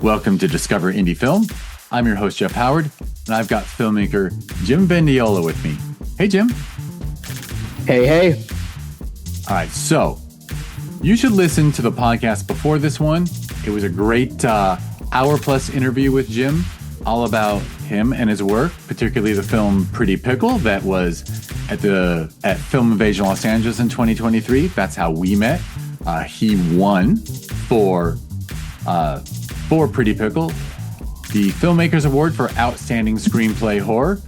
Welcome to Discover Indie Film. I'm your host, Jeff Howard, and I've got filmmaker Jim Vendiola with me. Hey, Jim. Hey. All right, so you should listen to the podcast before this one. It was a great hour-plus interview with Jim, all about him and his work, particularly the film Pretty Pickle that was at Film Invasion Los Angeles in 2023. That's how we met. He won for Pretty Pickle the Filmmakers Award for Outstanding Screenplay Horror.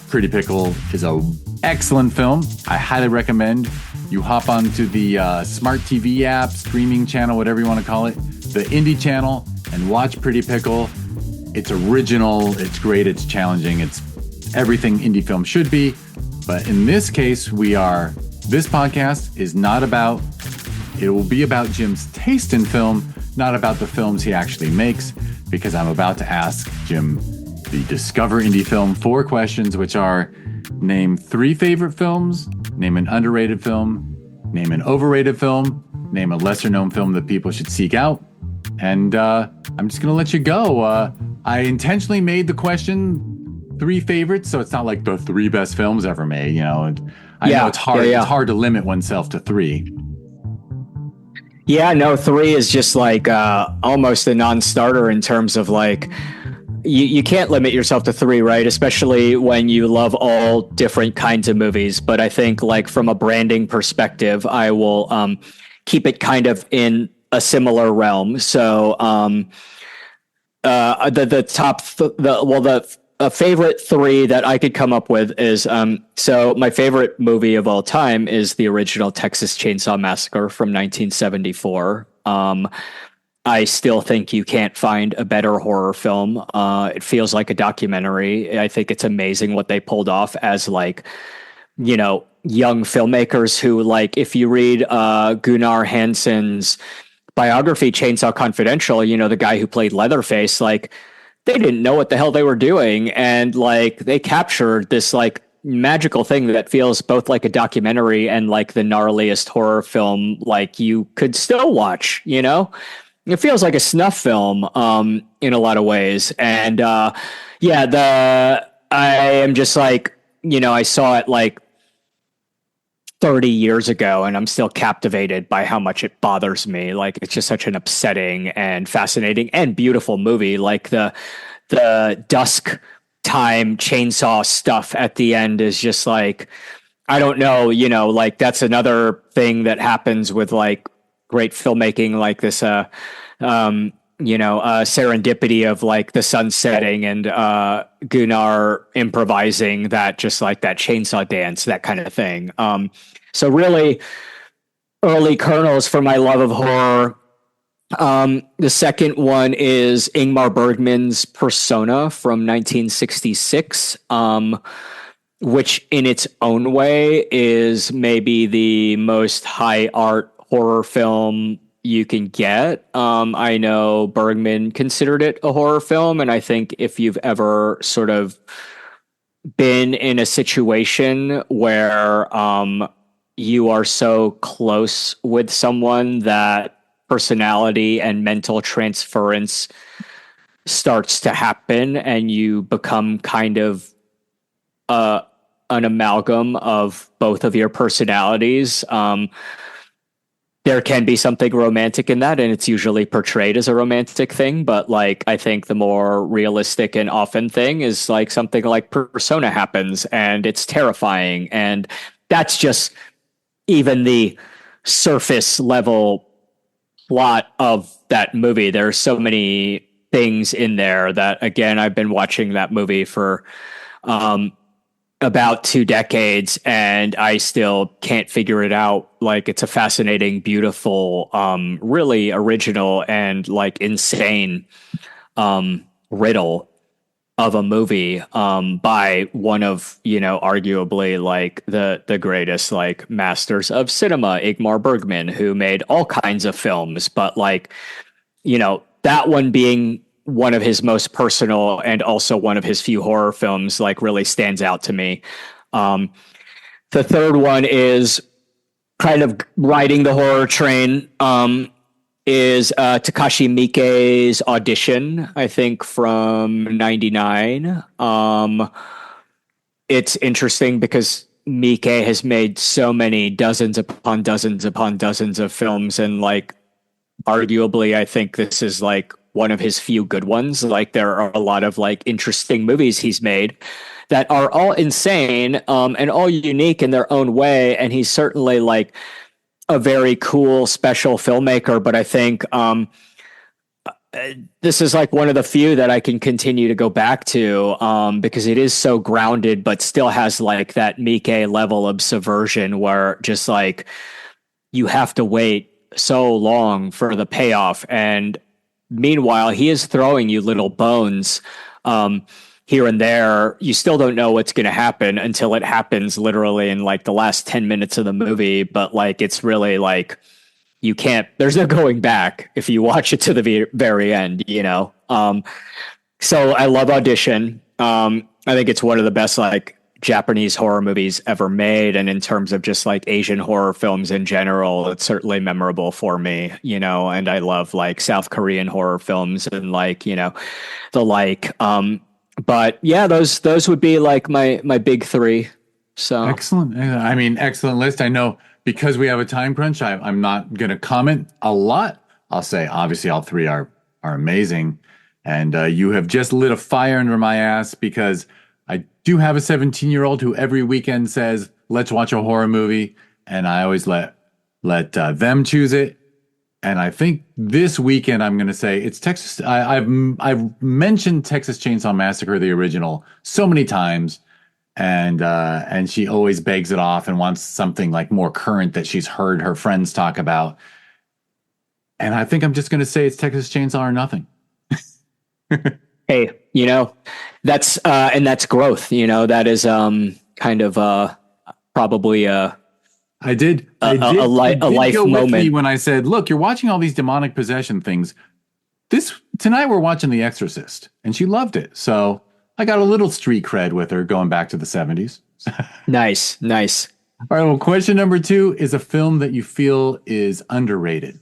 Pretty Pickle is an excellent film. I highly recommend you hop onto the smart TV app, streaming channel, whatever you want to call it, the indie channel, and watch Pretty Pickle. It's original, it's great, it's challenging, it's everything indie film should be. But in this case, this podcast is not about, it will be about Jim's taste in film, not about the films he actually makes, because I'm about to ask Jim the Discover Indie Film 4 questions, which are: name 3 favorite films, name an underrated film, name an overrated film, name a lesser known film that people should seek out. And I'm just going to let you go. I intentionally made the question 3 favorites, so it's not like the 3 best films ever made. You know, I know it's hard. It's hard to limit oneself to 3. Yeah, no, 3 is just like almost a non-starter in terms of like, you can't limit yourself to 3, right? Especially when you love all different kinds of movies. But I think like from a branding perspective, I will keep it kind of in a similar realm. So the favorite 3 that I could come up with is, so my favorite movie of all time is the original Texas Chainsaw Massacre from 1974. I still think you can't find a better horror film. It feels like a documentary. I think it's amazing what they pulled off as like, you know, young filmmakers who, like, if you read Gunnar Hansen's biography, Chainsaw Confidential, you know, the guy who played Leatherface, like, they didn't know what the hell they were doing. And like, they captured this like magical thing that feels both like a documentary and like the gnarliest horror film, like you could still watch, you know? It feels like a snuff film in a lot of ways. And I am just like, you know, I saw it like 30 years ago and I'm still captivated by how much it bothers me. Like, it's just such an upsetting and fascinating and beautiful movie. Like the dusk time chainsaw stuff at the end is just like, I don't know, you know, like that's another thing that happens with like great filmmaking, like this, serendipity of like the sun setting and Gunnar improvising that, just like that chainsaw dance, that kind of thing. So really early kernels for my love of horror. The second one is Ingmar Bergman's Persona from 1966, which in its own way is maybe the most high art horror film you can get. I know Bergman considered it a horror film, and I think if you've ever sort of been in a situation where you are so close with someone that personality and mental transference starts to happen and you become kind of an amalgam of both of your personalities, there can be something romantic in that, and it's usually portrayed as a romantic thing. But like, I think the more realistic and often thing is like something like Persona happens and it's terrifying. And that's just even the surface level plot of that movie. There are so many things in there that, again, I've been watching that movie for about 2 decades and I still can't figure it out. Like, it's a fascinating, beautiful, really original and like insane riddle of a movie by one of, you know, arguably like the greatest like masters of cinema, Ingmar Bergman, who made all kinds of films, but like, you know, that one being one of his most personal and also one of his few horror films, like, really stands out to me. The third one is kind of riding the horror train. is Takashi Miike's Audition, I think from '99. It's interesting because Miike has made so many dozens upon dozens upon dozens of films, and like arguably, I think this is like one of his few good ones. Like there are a lot of like interesting movies he's made that are all insane and all unique in their own way, and he's certainly like a very cool special filmmaker. But I think this is like one of the few that I can continue to go back to because it is so grounded, but still has like that Miike level of subversion where just like you have to wait so long for the payoff. And meanwhile, he is throwing you little bones here and there. You still don't know what's going to happen until it happens literally in like the last 10 minutes of the movie. But like, it's really like, you can't, there's no going back if you watch it to the very end, you know? So I love Audition. I think it's one of the best like Japanese horror movies ever made. And in terms of just like Asian horror films in general, it's certainly memorable for me, you know, and I love like South Korean horror films and like, you know, the like, but yeah, those would be like my big three. So Excellent. I mean, excellent list. I know because we have a time crunch, I'm not going to comment a lot. I'll say, obviously, all three are amazing. And you have just lit a fire under my ass because I do have a 17-year-old who every weekend says, let's watch a horror movie. And I always let them choose it. And I think this weekend, I'm going to say it's Texas. I've mentioned Texas Chainsaw Massacre, the original, so many times. And she always begs it off and wants something like more current that she's heard her friends talk about. And I think I'm just going to say it's Texas Chainsaw or nothing. Hey, you know, that's and that's growth, you know, that is kind of probably I did a life go moment with me when I said, look, you're watching all these demonic possession things. Tonight we're watching The Exorcist, and she loved it. So I got a little street cred with her going back to the 70s. Nice. All right, well, question number 2 is a film that you feel is underrated.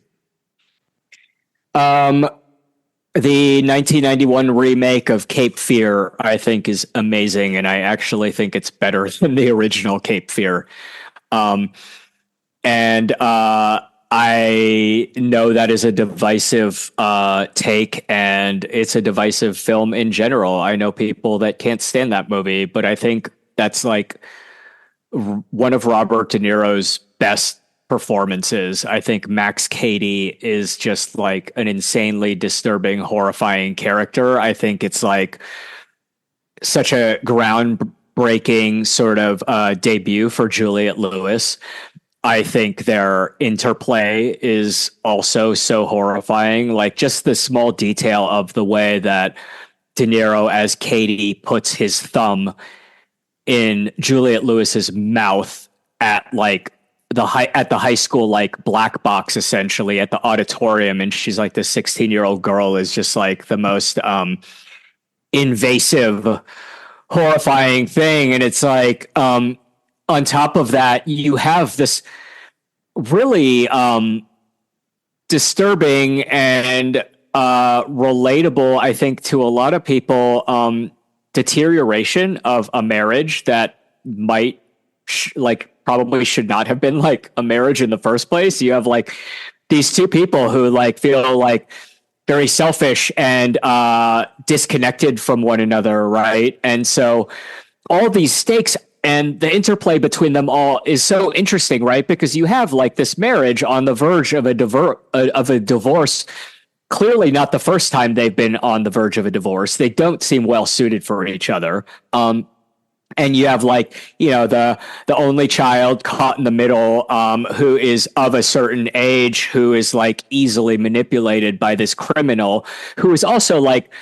The 1991 remake of Cape Fear, I think, is amazing, and I actually think it's better than the original Cape Fear. And I know that is a divisive take, and it's a divisive film in general. I know people that can't stand that movie, but I think that's like one of Robert De Niro's best performances. I think Max Cady is just like an insanely disturbing, horrifying character. I think it's like such a groundbreaking sort of debut for Juliette Lewis. I think their interplay is also so horrifying. Like just the small detail of the way that De Niro as Cady puts his thumb in Juliette Lewis's mouth at like the high school like black box, essentially at the auditorium, and she's like the 16-year-old girl is just like the most invasive, horrifying thing. And it's like on top of that, you have this really disturbing and relatable, I think, to a lot of people, deterioration of a marriage that might probably should not have been like a marriage in the first place. You have like these two people who like feel like very selfish and disconnected from one another, right? And so all these stakes and the interplay between them all is so interesting, right? Because you have like this marriage on the verge of a divorce. Clearly not the first time they've been on the verge of a divorce. They don't seem well suited for each other. And you have like, you know, the only child caught in the middle, who is of a certain age, who is like easily manipulated by this criminal, who is also like,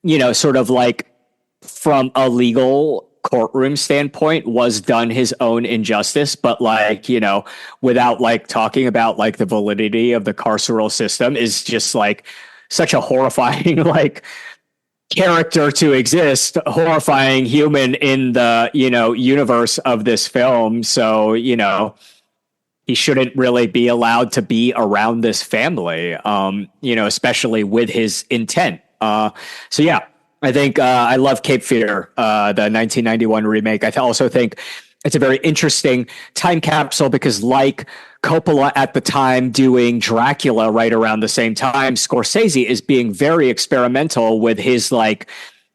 you know, sort of like from a legal courtroom standpoint was done his own injustice, but like, you know, without like talking about like the validity of the carceral system is just like such a horrifying, like, character to exist, horrifying human in the, you know, universe of this film. So, you know, he shouldn't really be allowed to be around this family, especially with his intent. So yeah, I think I love Cape Fear, the 1991 remake. I also think it's a very interesting time capsule because, like Coppola at the time doing Dracula right around the same time, Scorsese is being very experimental with his like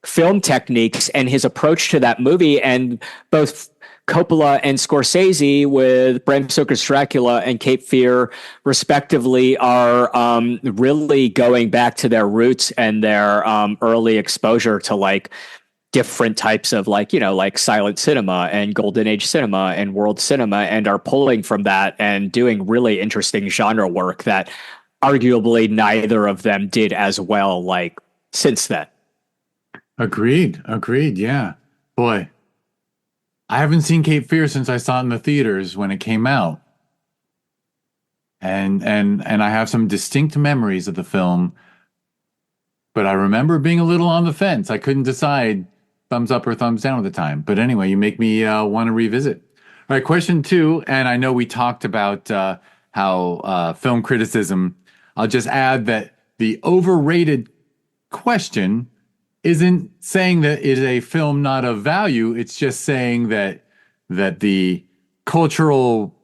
film techniques and his approach to that movie. And both Coppola and Scorsese with Bram Stoker's Dracula and Cape Fear, respectively, are really going back to their roots and their early exposure to like different types of like silent cinema and golden age cinema and world cinema, and are pulling from that and doing really interesting genre work that arguably neither of them did as well like since then. Agreed. Yeah. Boy, I haven't seen Cape Fear since I saw it in the theaters when it came out. And I have some distinct memories of the film, but I remember being a little on the fence. I couldn't decide thumbs up or thumbs down at the time. But anyway, you make me want to revisit. All right, question 2, and I know we talked about how film criticism. I'll just add that the overrated question isn't saying that it is a film not of value. It's just saying that the cultural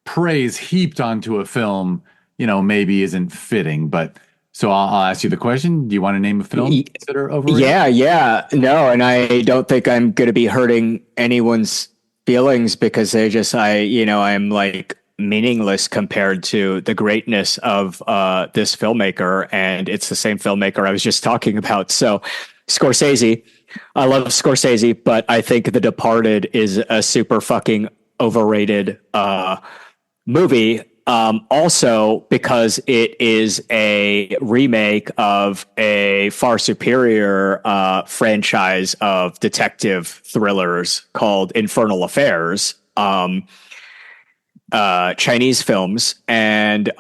praise heaped onto a film, maybe isn't fitting. But so I'll ask you the question. Do you want to name a film you consider overrated? Yeah. No, and I don't think I'm going to be hurting anyone's feelings because I'm like meaningless compared to the greatness of this filmmaker, and it's the same filmmaker I was just talking about. So Scorsese, I love Scorsese, but I think The Departed is a super fucking overrated movie. Also because it is a remake of a far superior franchise of detective thrillers called Infernal Affairs, Chinese films. And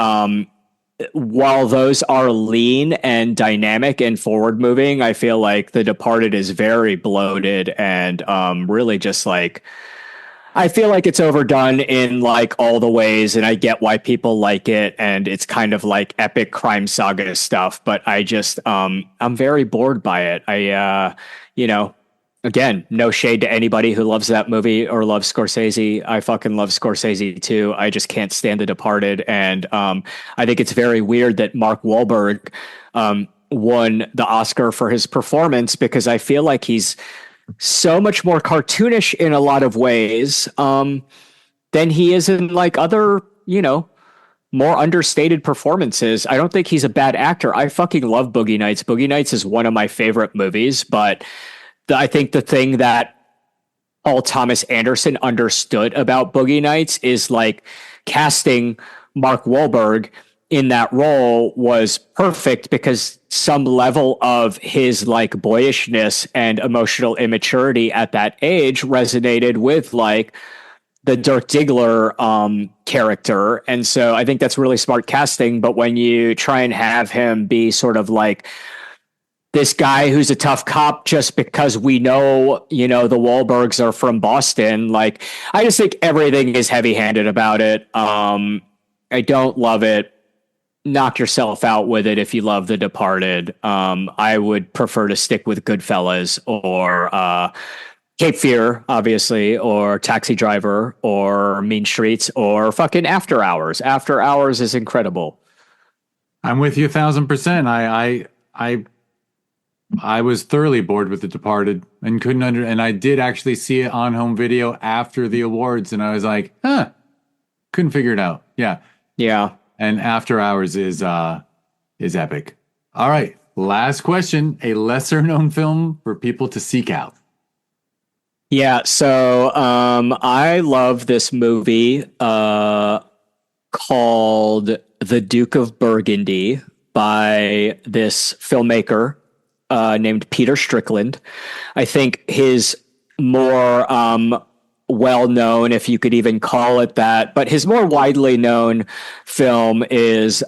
while those are lean and dynamic and forward moving, I feel like The Departed is very bloated and really just like, I feel like it's overdone in like all the ways, and I get why people like it, and it's kind of like epic crime saga stuff, but I just I'm very bored by it. Again, no shade to anybody who loves that movie or loves Scorsese. I fucking love Scorsese too. I just can't stand The Departed, and I think it's very weird that Mark Wahlberg won the Oscar for his performance, because I feel like he's so much more cartoonish in a lot of ways than he is in like other, more understated performances. I don't think he's a bad actor. I fucking love Boogie Nights. Boogie Nights is one of my favorite movies, but I think the thing that Paul Thomas Anderson understood about Boogie Nights is like casting Mark Wahlberg in that role was perfect, because some level of his like boyishness and emotional immaturity at that age resonated with like the Dirk Diggler character. And so I think that's really smart casting. But when you try and have him be sort of like this guy who's a tough cop just because we know, the Wahlbergs are from Boston, like, I just think everything is heavy-handed about it. I don't love it. Knock yourself out with it if you love The Departed. I would prefer to stick with Goodfellas or Cape Fear, obviously, or Taxi Driver, or Mean Streets, or fucking After Hours. After Hours is incredible. I'm with you 1,000%. I was thoroughly bored with The Departed and and I did actually see it on home video after the awards, and I was like, couldn't figure it out. Yeah. And After Hours is epic. All right, last question. A lesser known film for people to seek out. Yeah, so I love this movie called The Duke of Burgundy by this filmmaker named Peter Strickland. I think his more well-known, if you could even call it that, but his more widely known film is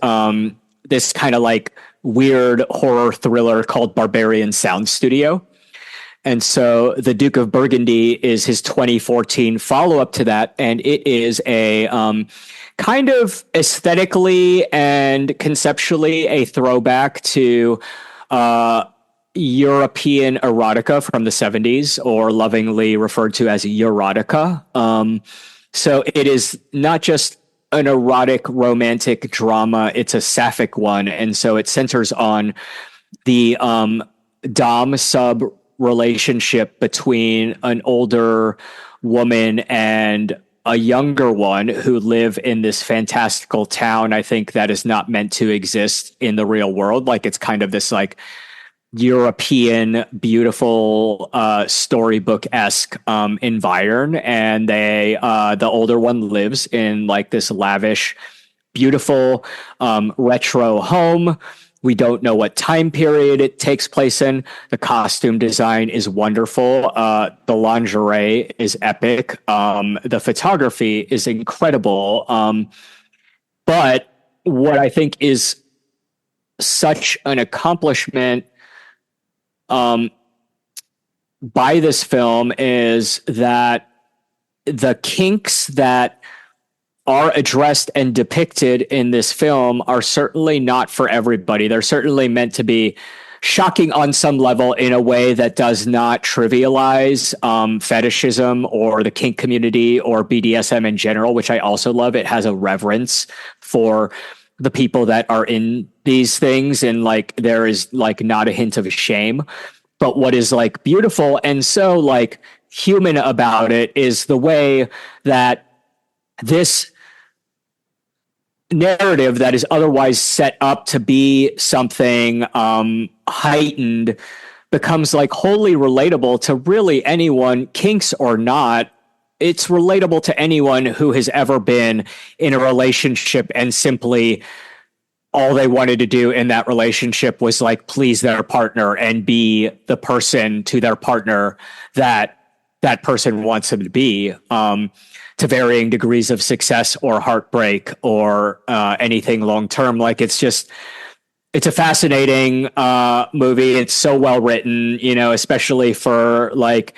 this kind of like weird horror thriller called Barbarian Sound Studio. And so The Duke of Burgundy is his 2014 follow-up to that, and it is a kind of aesthetically and conceptually a throwback to European erotica from the 70s, or lovingly referred to as erotica. So it is not just an erotic romantic drama, it's a sapphic one. And so it centers on the dom sub relationship between an older woman and a younger one who live in this fantastical town, I think, that is not meant to exist in the real world. Like, it's kind of this like European, beautiful, storybook-esque environment, and the older one lives in like this lavish, beautiful, retro home. We don't know what time period it takes place in. The costume design is wonderful. The lingerie is epic. The photography is incredible. But what I think is such an accomplishment by this film is that the kinks that are addressed and depicted in this film are certainly not for everybody. They're certainly meant to be shocking on some level in a way that does not trivialize fetishism or the kink community or BDSM in general, which I also love. It has a reverence for the people that are in these things, and like there is like not a hint of shame. But what is like beautiful and so like human about it is the way that this narrative that is otherwise set up to be something heightened becomes like wholly relatable to really anyone, kinks or not. It's relatable to anyone who has ever been in a relationship and simply all they wanted to do in that relationship was like please their partner and be the person to their partner that that person wants them to be, to varying degrees of success or heartbreak or anything long term. Like it's a fascinating movie. It's so well written, you know, especially for like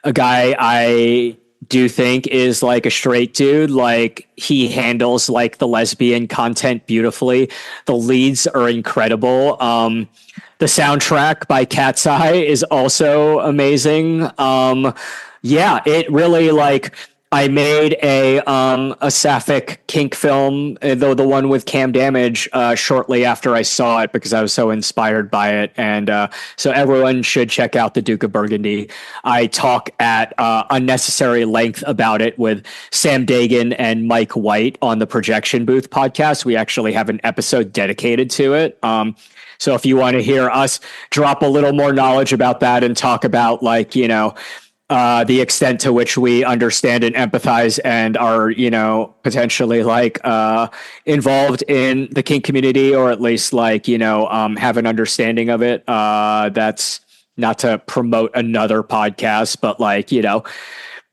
a guy I do think is like a straight dude. Like he handles like the lesbian content beautifully. The leads are incredible. The soundtrack by Cat's Eye is also amazing. Yeah, it really like I made a sapphic kink film, though the one with Cam Damage, shortly after I saw it because I was so inspired by it. And so everyone should check out The Duke of Burgundy. I talk at unnecessary length about it with Sam Dagan and Mike White on the Projection Booth podcast. We actually have an episode dedicated to it. So if you want to hear us drop a little more knowledge about that and talk about like, you know, the extent to which we understand and empathize and are, you know, potentially like involved in the kink community, or at least like, you know, have an understanding of it. That's not to promote another podcast, but like, you know,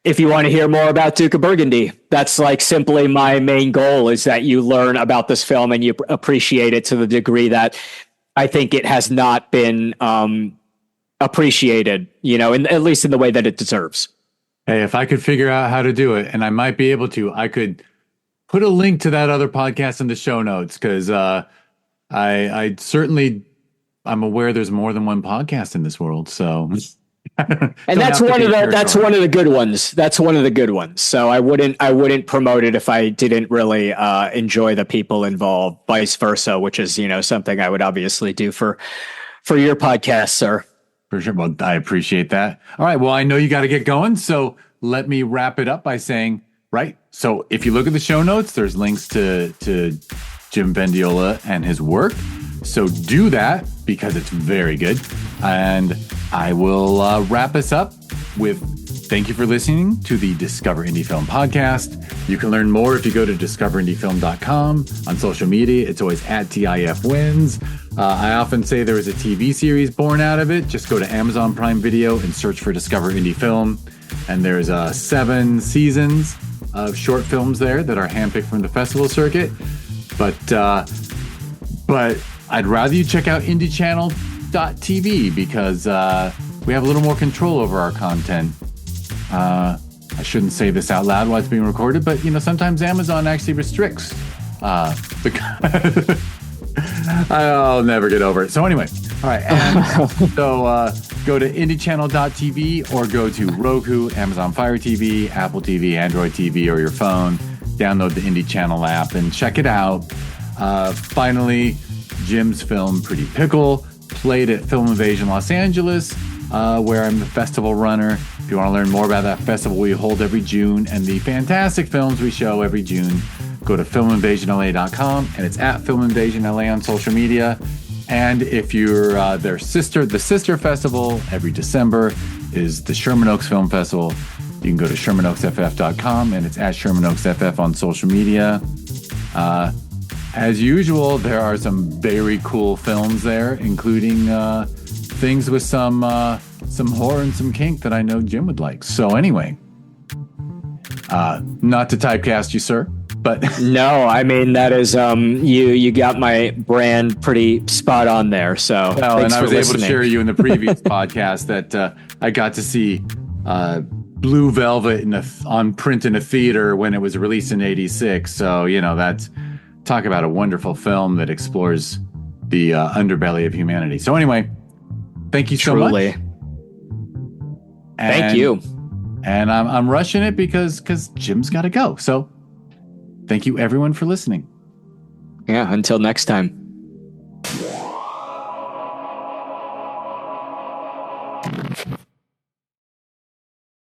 if you want to hear more about Duke of Burgundy, that's like simply my main goal, is that you learn about this film and you appreciate it to the degree that I think it has not been appreciated, you know, at least in the way that it deserves. Hey, if I could figure out how to do it, and I might be able to, I could put a link to that other podcast in the show notes, because I certainly, I'm aware there's more than one podcast in this world. So, and that's one of the good ones. That's one of the good ones. So I wouldn't promote it if I didn't really enjoy the people involved. Vice versa, which is, you know, something I would obviously do for your podcast, sir. For sure. Well, I appreciate that. All right. Well, I know you got to get going, so let me wrap it up by saying, right. So if you look at the show notes, there's links to Jim Vendiola and his work. So do that because it's very good. And I will wrap us up with thank you for listening to the Discover Indie Film podcast. You can learn more if you go to discoverindiefilm.com. On social media, it's always at TIFwins. I often say there is a TV series born out of it. Just go to Amazon Prime Video and search for Discover Indie Film. And there's 7 seasons of short films there that are handpicked from the festival circuit. But I'd rather you check out indiechannel.tv because we have a little more control over our content. I shouldn't say this out loud while it's being recorded, but sometimes Amazon actually restricts I'll never get over it. So anyway, all right. And so go to indiechannel.tv or go to Roku, Amazon Fire TV, Apple TV, Android TV, or your phone. Download the Indie Channel app and check it out. Finally, Jim's film Pretty Pickle played at Film Invasion Los Angeles, where I'm the festival runner. If you want to learn more about that festival we hold every June and the fantastic films we show every June, go to filminvasionla.com, and it's at Film Invasion LA on social media. And if you're the sister festival every December is the Sherman Oaks Film Festival. You can go to ShermanOaksFF.com, and it's at Sherman Oaks FF on social media. As usual, there are some very cool films there, including things with some horror and some kink that I know Jim would like. So anyway, not to typecast you, sir, but no, I mean, that is you got my brand pretty spot on there. So well, and I was able to share you in the previous podcast that I got to see Blue Velvet on print in a theater when it was released in '86. So that's talk about a wonderful film that explores the underbelly of humanity. So anyway, thank you so much. Thank you. And I'm rushing it because Jim's got to go. So thank you everyone for listening. Yeah, until next time.